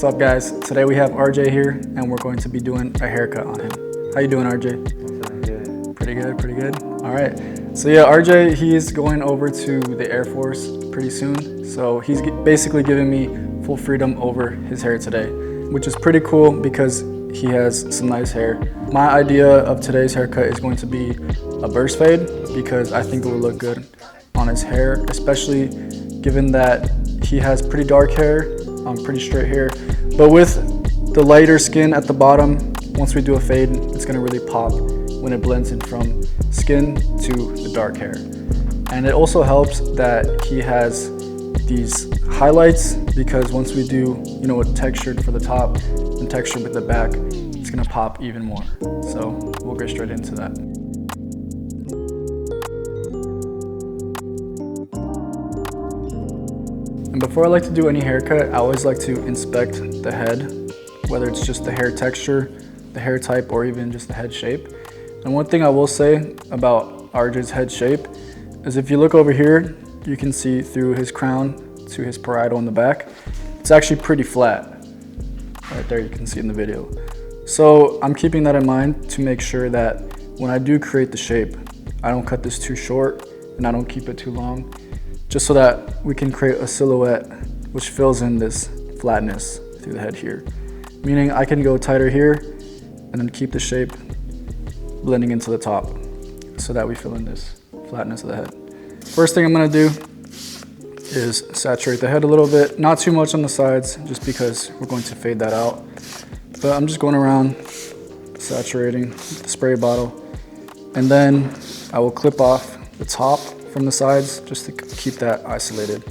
What's up, guys? Today we have RJ here and we're going to be doing a haircut on him. How you doing, RJ? I'm feeling good. Pretty good, pretty good. All right. So yeah, RJ, he's going over to the Air Force pretty soon. So he's basically giving me full freedom over his hair today, which is pretty cool because he has some nice hair. My idea of today's haircut is going to be a burst fade because I think it will look good on his hair, especially given that he has pretty dark hair, pretty straight hair. But with the lighter skin at the bottom, once we do a fade, it's gonna really pop when it blends in from skin to the dark hair. And it also helps that he has these highlights because once we do, a textured for the top and textured with the back, it's gonna pop even more. So we'll get straight into that. And before I like to do any haircut, I always like to inspect the head, whether it's just the hair texture, the hair type, or even just the head shape. And one thing I will say about RJ's head shape is if you look over here, you can see through his crown to his parietal in the back, it's actually pretty flat. Right there, you can see in the video. So I'm keeping that in mind to make sure that when I do create the shape, I don't cut this too short and I don't keep it too long, just so that we can create a silhouette which fills in this flatness through the head here. Meaning I can go tighter here and then keep the shape blending into the top so that we fill in this flatness of the head. First thing I'm gonna do is saturate the head a little bit, not too much on the sides just because we're going to fade that out. But I'm just going around saturating with the spray bottle, and then I will clip off the top from the sides just to keep that isolated.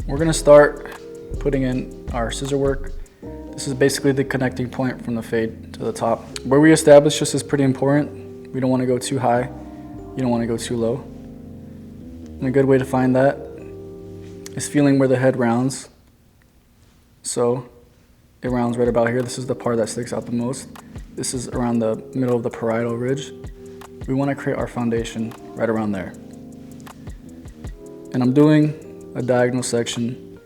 We're gonna start putting in our scissor work. This is basically the connecting point from the fade to the top. Where we establish this is pretty important. We don't wanna go too high. You don't wanna go too low. And a good way to find that is feeling where the head rounds. So it rounds right about here. This is the part that sticks out the most. This is around the middle of the parietal ridge. We wanna create our foundation right around there. And I'm doing a diagonal section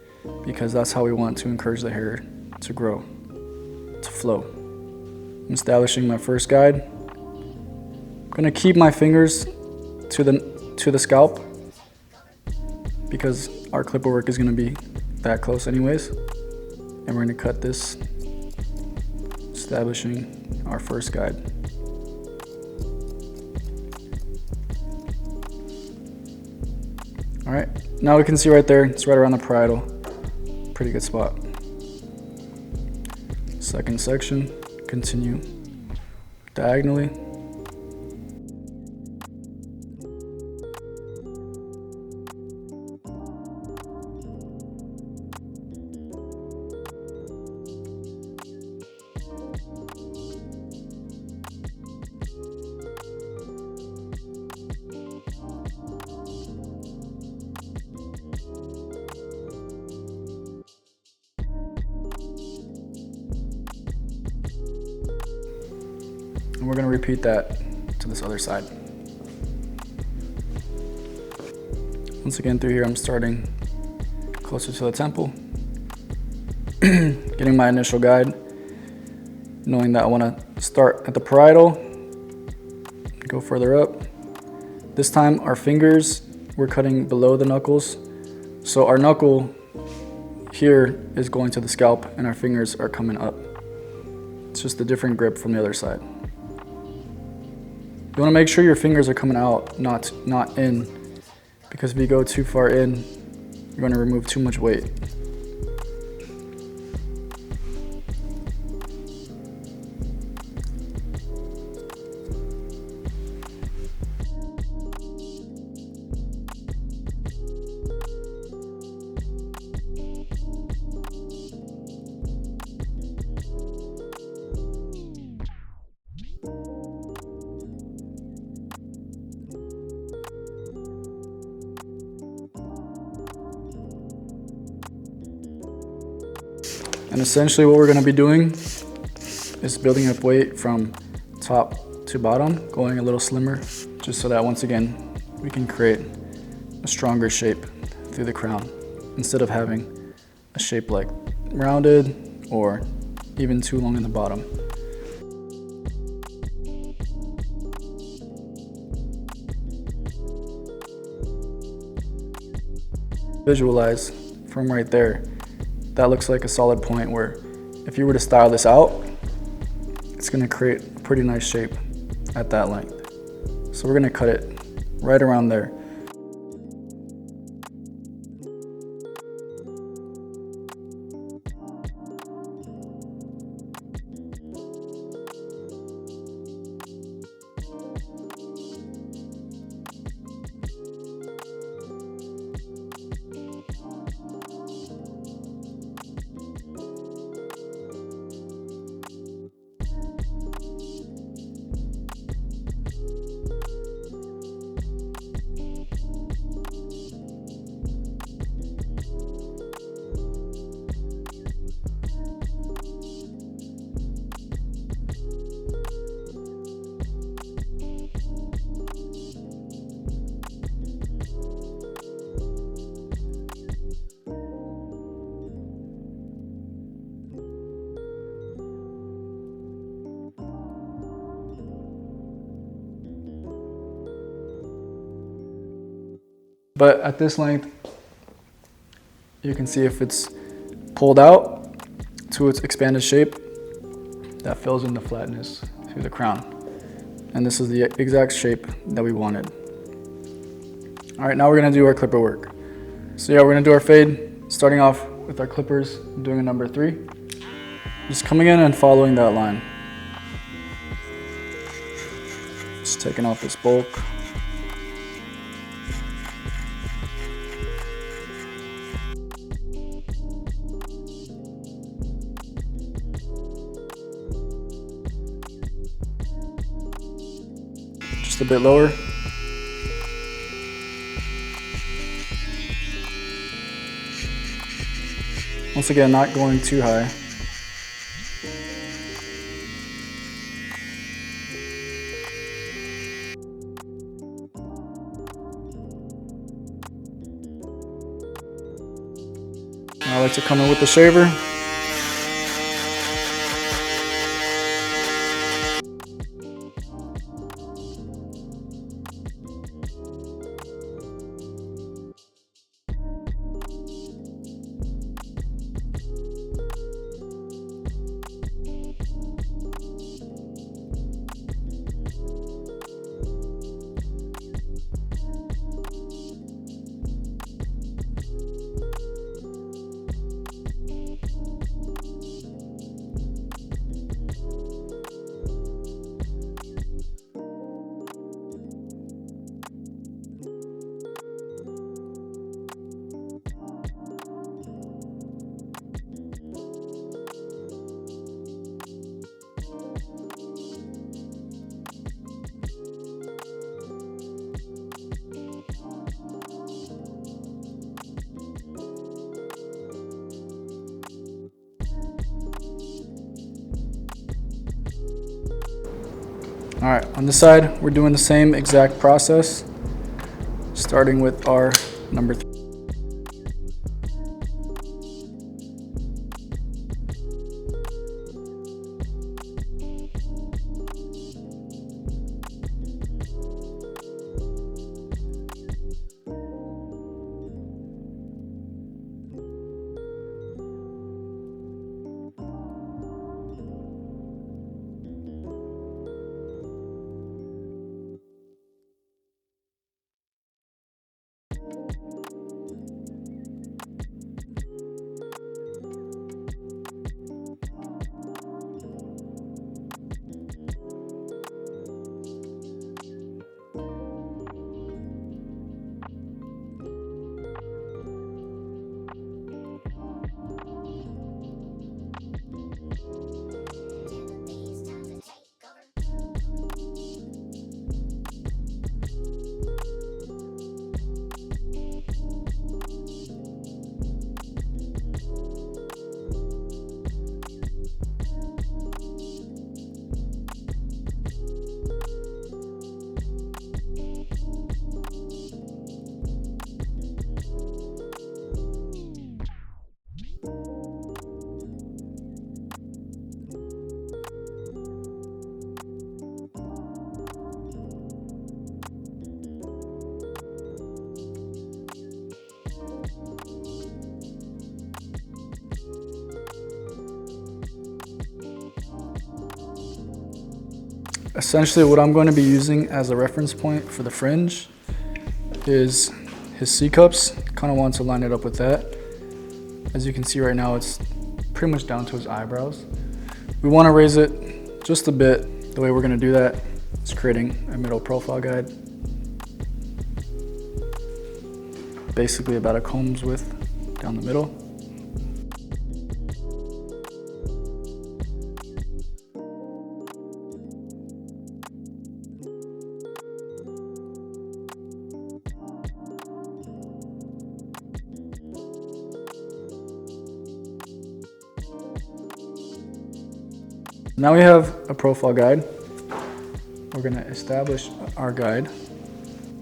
because that's how we want to encourage the hair to grow, to flow. I'm establishing my first guide. I'm gonna keep my fingers to the scalp because our clipper work is gonna be that close anyways. And we're gonna cut this, establishing our first guide. All right, now we can see right there, it's right around the parietal. Pretty good spot. Second section, continue diagonally. And we're gonna repeat that to this other side. Once again through here, I'm starting closer to the temple, getting my initial guide, knowing that I wanna start at the parietal, go further up. This time our fingers, we're cutting below the knuckles. So our knuckle here is going to the scalp and our fingers are coming up. It's just a different grip from the other side. You want to make sure your fingers are coming out, not in, because if you go too far in, you're going to remove too much weight. And essentially what we're gonna be doing is building up weight from top to bottom, going a little slimmer, just so that once again, we can create a stronger shape through the crown instead of having a shape like rounded or even too long in the bottom. Visualize from right there, that looks like a solid point where if you were to style this out, it's gonna create a pretty nice shape at that length. So we're gonna cut it right around there. But at this length, you can see if it's pulled out to its expanded shape, that fills in the flatness through the crown. And this is the exact shape that we wanted. All right, now we're gonna do our clipper work. So yeah, we're gonna do our fade, starting off with our clippers, doing a number 3. Just coming in and following that line. Just taking off this bulk. Just a bit lower. Once again, not going too high. Now I like to come in with the shaver. All right, on this side, we're doing the same exact process, starting with our number 3. Essentially what I'm going to be using as a reference point for the fringe is his C-cups. Kind of want to line it up with that. As you can see right now, it's pretty much down to his eyebrows. We want to raise it just a bit. The way we're going to do that is creating a middle profile guide. Basically about a comb's width down the middle. Now we have a profile guide. We're gonna establish our guide.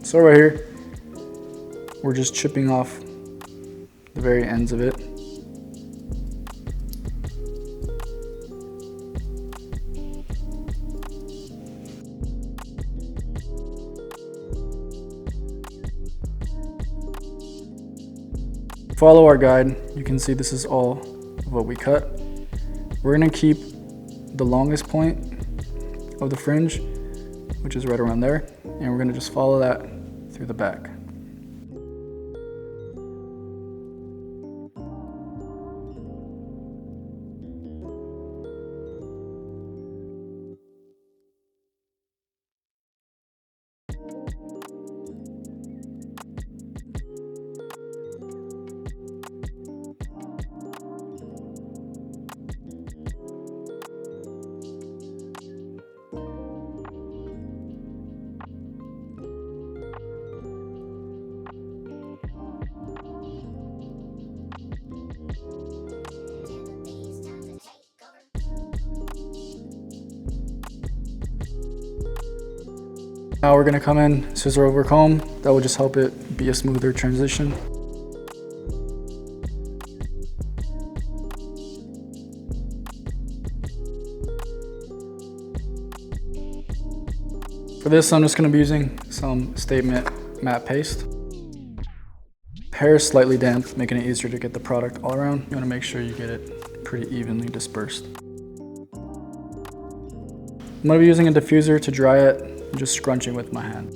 So right here, we're just chipping off the very ends of it. Follow our guide. You can see this is all of what we cut. We're gonna keep the longest point of the fringe, which is right around there, and we're gonna just follow that through the back. Now we're gonna come in, scissor over comb. That will just help it be a smoother transition. For this, I'm just gonna be using some Statement matte paste. Hair is slightly damp, making it easier to get the product all around. You wanna make sure you get it pretty evenly dispersed. I'm gonna be using a diffuser to dry it, and just scrunching with my hand.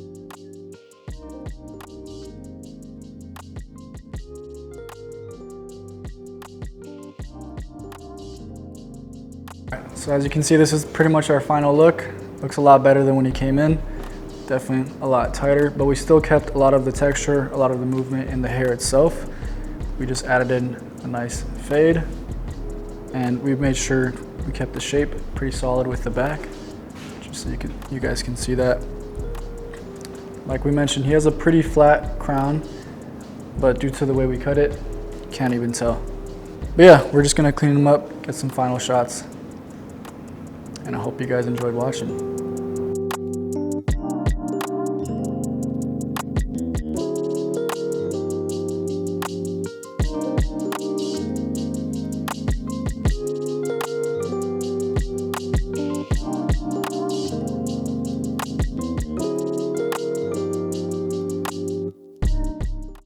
Alright, so as you can see, this is pretty much our final look. Looks a lot better than when he came in. Definitely a lot tighter, but we still kept a lot of the texture, a lot of the movement in the hair itself. We just added in a nice fade, and we made sure we kept the shape pretty solid with the back, just so you guys can see that. Like we mentioned, he has a pretty flat crown, but due to the way we cut it, can't even tell. But yeah, we're just gonna clean him up, get some final shots, and I hope you guys enjoyed watching.